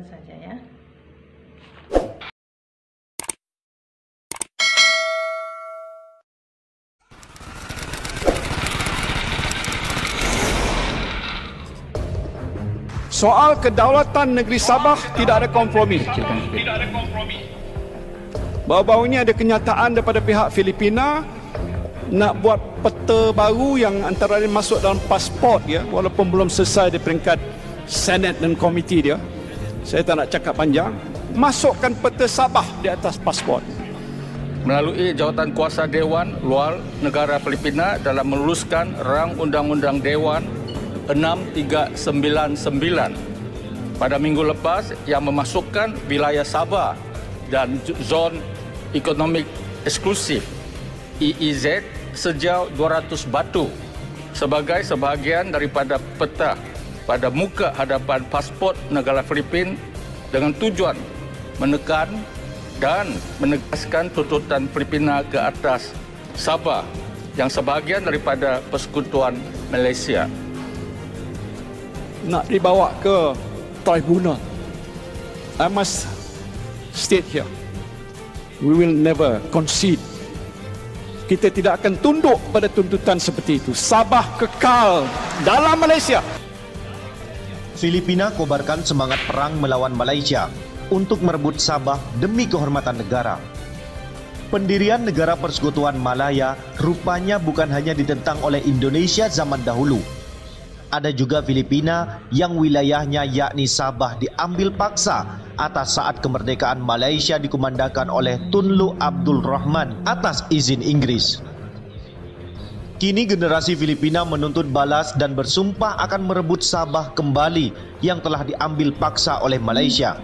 saja ya. Soal kedaulatan negeri Sabah tidak ada kompromi. Baru-baru ini ada kenyataan daripada pihak Filipina nak buat peta baru yang antara lain masuk dalam pasport ya, walaupun belum selesai di peringkat Senate dan komiti dia. Saya tak nak cakap panjang. Masukkan peta Sabah di atas pasport. Melalui jawatan kuasa Dewan Luar Negara Filipina dalam meluluskan rang Undang-Undang Dewan 6399 pada minggu lepas yang memasukkan wilayah Sabah dan Zon Ekonomik Eksklusif EEZ sejauh 200 batu sebagai sebahagian daripada peta pada muka hadapan pasport negara Filipina dengan tujuan menekan dan menegaskan tuntutan Filipina ke atas Sabah yang sebahagian daripada Persekutuan Malaysia. Nak dibawa ke tribunal. I must state here, we will never concede. Kita tidak akan tunduk pada tuntutan seperti itu. Sabah kekal dalam Malaysia. Filipina kobarkan semangat perang melawan Malaysia untuk merebut Sabah demi kehormatan negara. Pendirian negara Persekutuan Malaya rupanya bukan hanya ditentang oleh Indonesia zaman dahulu. Ada juga Filipina yang wilayahnya yakni Sabah diambil paksa atas saat kemerdekaan Malaysia dikumandangkan oleh Tunlu Abdul Rahman atas izin Inggris. Kini generasi Filipina menuntut balas dan bersumpah akan merebut Sabah kembali yang telah diambil paksa oleh Malaysia.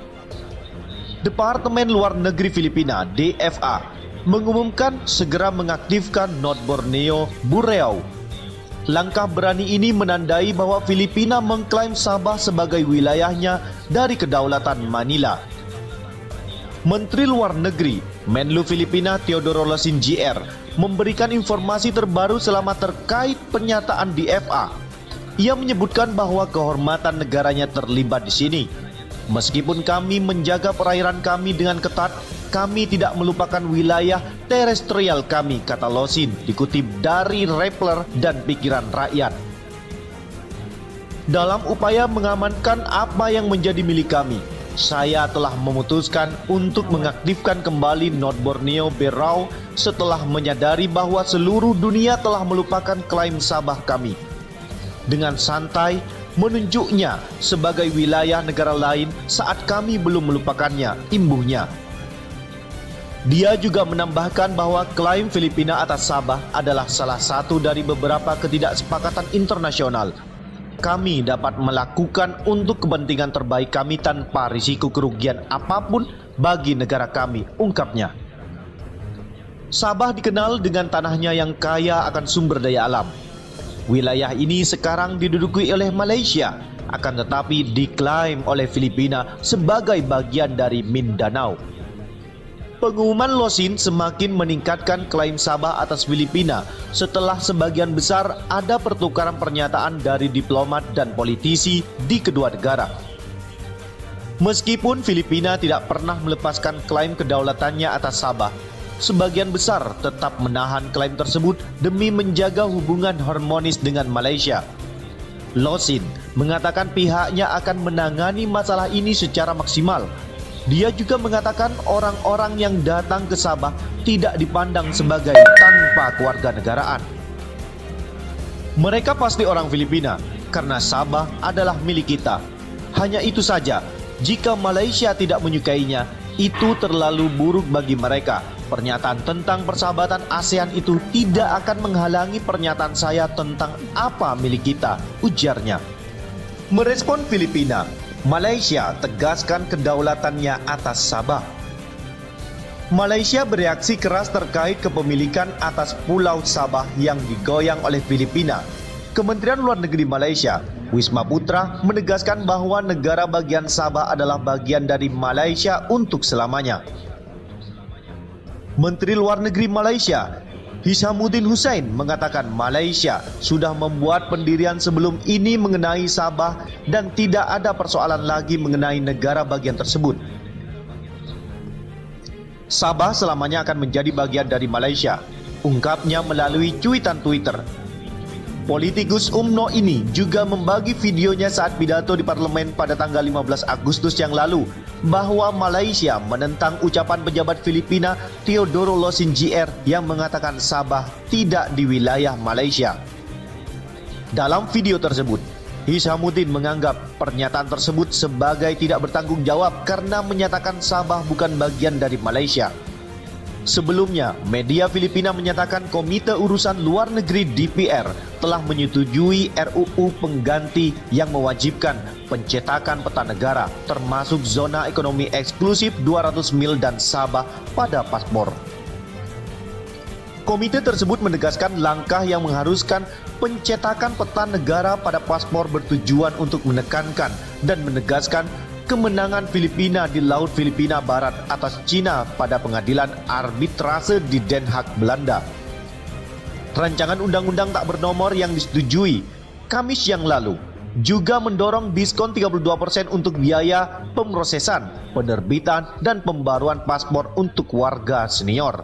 Departemen Luar Negeri Filipina (DFA) mengumumkan segera mengaktifkan North Borneo Bureau. Langkah berani ini menandai bahwa Filipina mengklaim Sabah sebagai wilayahnya dari kedaulatan Manila. Menteri Luar Negeri Menlu Filipina Teodoro Locsin Jr. memberikan informasi terbaru selama terkait pernyataan DFA. Ia menyebutkan bahwa kehormatan negaranya terlibat di sini. Meskipun kami menjaga perairan kami dengan ketat, kami tidak melupakan wilayah terestrial kami, kata Locsin, dikutip dari Rappler dan Pikiran Rakyat. Dalam upaya mengamankan apa yang menjadi milik kami, saya telah memutuskan untuk mengaktifkan kembali North Borneo Bureau setelah menyadari bahwa seluruh dunia telah melupakan klaim Sabah kami. Dengan santai, menunjuknya sebagai wilayah negara lain saat kami belum melupakannya, imbuhnya. Dia juga menambahkan bahwa klaim Filipina atas Sabah adalah salah satu dari beberapa ketidaksepakatan internasional. Kami dapat melakukan untuk kepentingan terbaik kami tanpa risiko kerugian apapun bagi negara kami, ungkapnya. Sabah dikenal dengan tanahnya yang kaya akan sumber daya alam. Wilayah ini sekarang diduduki oleh Malaysia, akan tetapi diklaim oleh Filipina sebagai bagian dari Mindanao. Pengumuman Locsin semakin meningkatkan klaim Sabah atas Filipina setelah sebagian besar ada pertukaran pernyataan dari diplomat dan politisi di kedua negara. Meskipun Filipina tidak pernah melepaskan klaim kedaulatannya atas Sabah, sebagian besar tetap menahan klaim tersebut demi menjaga hubungan harmonis dengan Malaysia. Locsin mengatakan pihaknya akan menangani masalah ini secara maksimal. Dia juga mengatakan orang-orang yang datang ke Sabah tidak dipandang sebagai tanpa kewarganegaraan. Mereka pasti orang Filipina karena Sabah adalah milik kita. Hanya itu saja, jika Malaysia tidak menyukainya, itu terlalu buruk bagi mereka. Pernyataan tentang persahabatan ASEAN itu tidak akan menghalangi pernyataan saya tentang apa milik kita, ujarnya. Merespon Filipina, Malaysia tegaskan kedaulatannya atas Sabah. Malaysia bereaksi keras terkait kepemilikan atas Pulau Sabah yang digoyang oleh Filipina. Kementerian Luar Negeri Malaysia, Wisma Putra, menegaskan bahwa negara bagian Sabah adalah bagian dari Malaysia untuk selamanya. Menteri Luar Negeri Malaysia, Hishamuddin Hussein mengatakan Malaysia sudah membuat pendirian sebelum ini mengenai Sabah dan tidak ada persoalan lagi mengenai negara bagian tersebut. Sabah selamanya akan menjadi bagian dari Malaysia, ungkapnya melalui cuitan Twitter. Politikus UMNO ini juga membagi videonya saat pidato di parlemen pada tanggal 15 Agustus yang lalu bahwa Malaysia menentang ucapan pejabat Filipina Teodoro Locsin Jr. yang mengatakan Sabah tidak di wilayah Malaysia. Dalam video tersebut, Hishamuddin menganggap pernyataan tersebut sebagai tidak bertanggung jawab karena menyatakan Sabah bukan bagian dari Malaysia. Sebelumnya, media Filipina menyatakan Komite Urusan Luar Negeri DPR telah menyetujui RUU pengganti yang mewajibkan pencetakan peta negara termasuk zona ekonomi eksklusif 200 mil dan Sabah pada paspor. Komite tersebut menegaskan langkah yang mengharuskan pencetakan peta negara pada paspor bertujuan untuk menekankan dan menegaskan kemenangan Filipina di Laut Filipina Barat atas China pada pengadilan arbitrase di Den Haag, Belanda. Rancangan undang-undang tak bernomor yang disetujui Kamis yang lalu juga mendorong diskon 32% untuk biaya pemrosesan, penerbitan, dan pembaruan paspor untuk warga senior.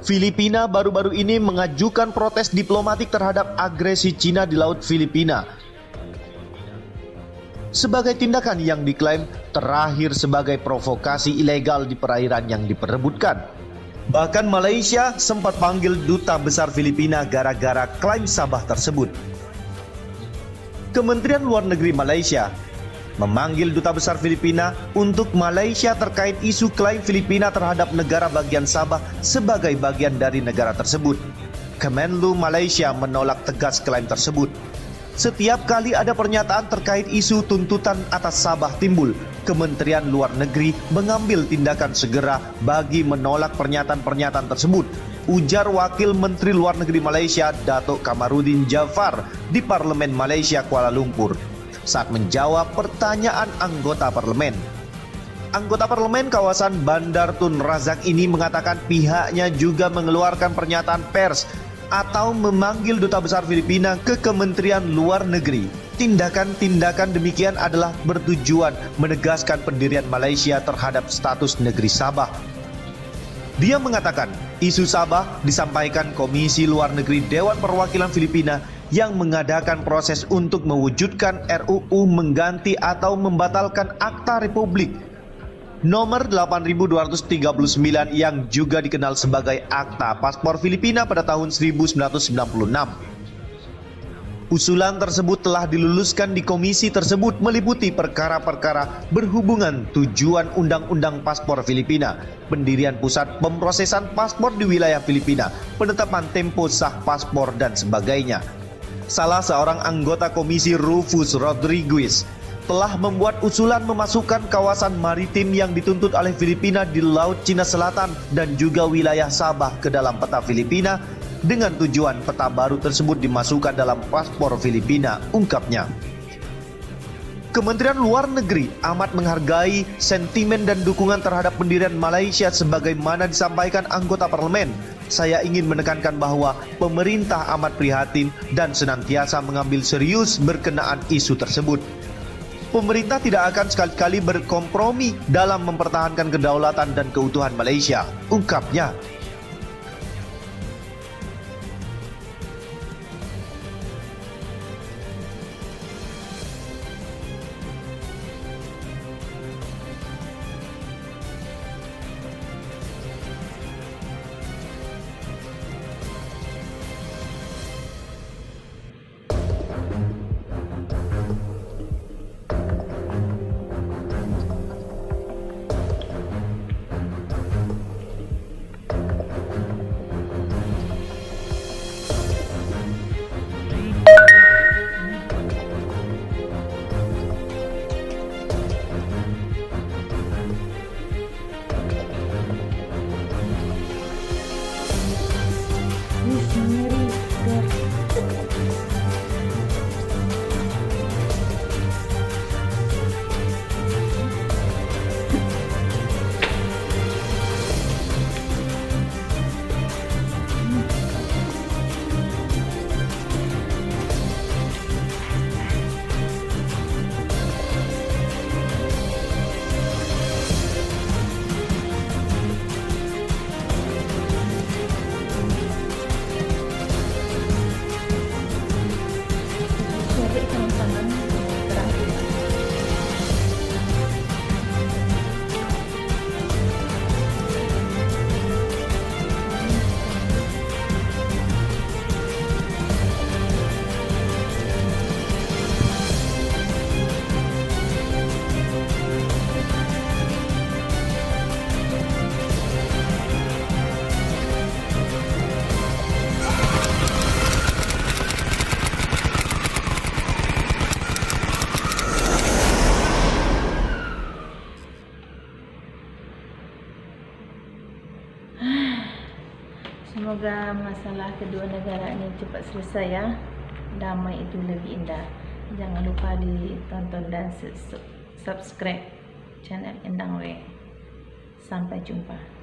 Filipina baru-baru ini mengajukan protes diplomatik terhadap agresi China di Laut Filipina sebagai tindakan yang diklaim terakhir sebagai provokasi ilegal di perairan yang diperebutkan. Bahkan Malaysia sempat panggil duta besar Filipina gara-gara klaim Sabah tersebut. Kementerian Luar Negeri Malaysia memanggil duta besar Filipina untuk Malaysia terkait isu klaim Filipina terhadap negara bagian Sabah sebagai bagian dari negara tersebut. Kemenlu Malaysia menolak tegas klaim tersebut. Setiap kali ada pernyataan terkait isu tuntutan atas Sabah timbul, Kementerian Luar Negeri mengambil tindakan segera bagi menolak pernyataan-pernyataan tersebut, ujar Wakil Menteri Luar Negeri Malaysia Datuk Kamarudin Jafar di Parlemen Malaysia Kuala Lumpur saat menjawab pertanyaan anggota parlemen. Anggota parlemen kawasan Bandar Tun Razak ini mengatakan pihaknya juga mengeluarkan pernyataan pers atau memanggil duta besar Filipina ke Kementerian Luar Negeri. Tindakan-tindakan demikian adalah bertujuan menegaskan pendirian Malaysia terhadap status negeri Sabah. Dia mengatakan isu Sabah disampaikan Komisi Luar Negeri Dewan Perwakilan Filipina yang mengadakan proses untuk mewujudkan RUU mengganti atau membatalkan Akta Republik nomor 8239 yang juga dikenal sebagai Akta Paspor Filipina pada tahun 1996. Usulan tersebut telah diluluskan di komisi tersebut meliputi perkara-perkara berhubungan tujuan Undang-Undang Paspor Filipina, pendirian pusat pemrosesan paspor di wilayah Filipina, penetapan tempo sah paspor dan sebagainya. Salah seorang anggota komisi Rufus Rodriguez telah membuat usulan memasukkan kawasan maritim yang dituntut oleh Filipina di Laut Cina Selatan dan juga wilayah Sabah ke dalam peta Filipina dengan tujuan peta baru tersebut dimasukkan dalam paspor Filipina, ungkapnya. Kementerian Luar Negeri amat menghargai sentimen dan dukungan terhadap pendirian Malaysia sebagaimana disampaikan anggota parlemen. Saya ingin menekankan bahwa pemerintah amat prihatin dan senantiasa mengambil serius berkenaan isu tersebut. Pemerintah tidak akan sekali-kali berkompromi dalam mempertahankan kedaulatan dan keutuhan Malaysia, ungkapnya. Semoga masalah kedua negara ini cepat selesai ya. Damai itu lebih indah. Jangan lupa ditonton dan subscribe channel Endang W. Sampai jumpa.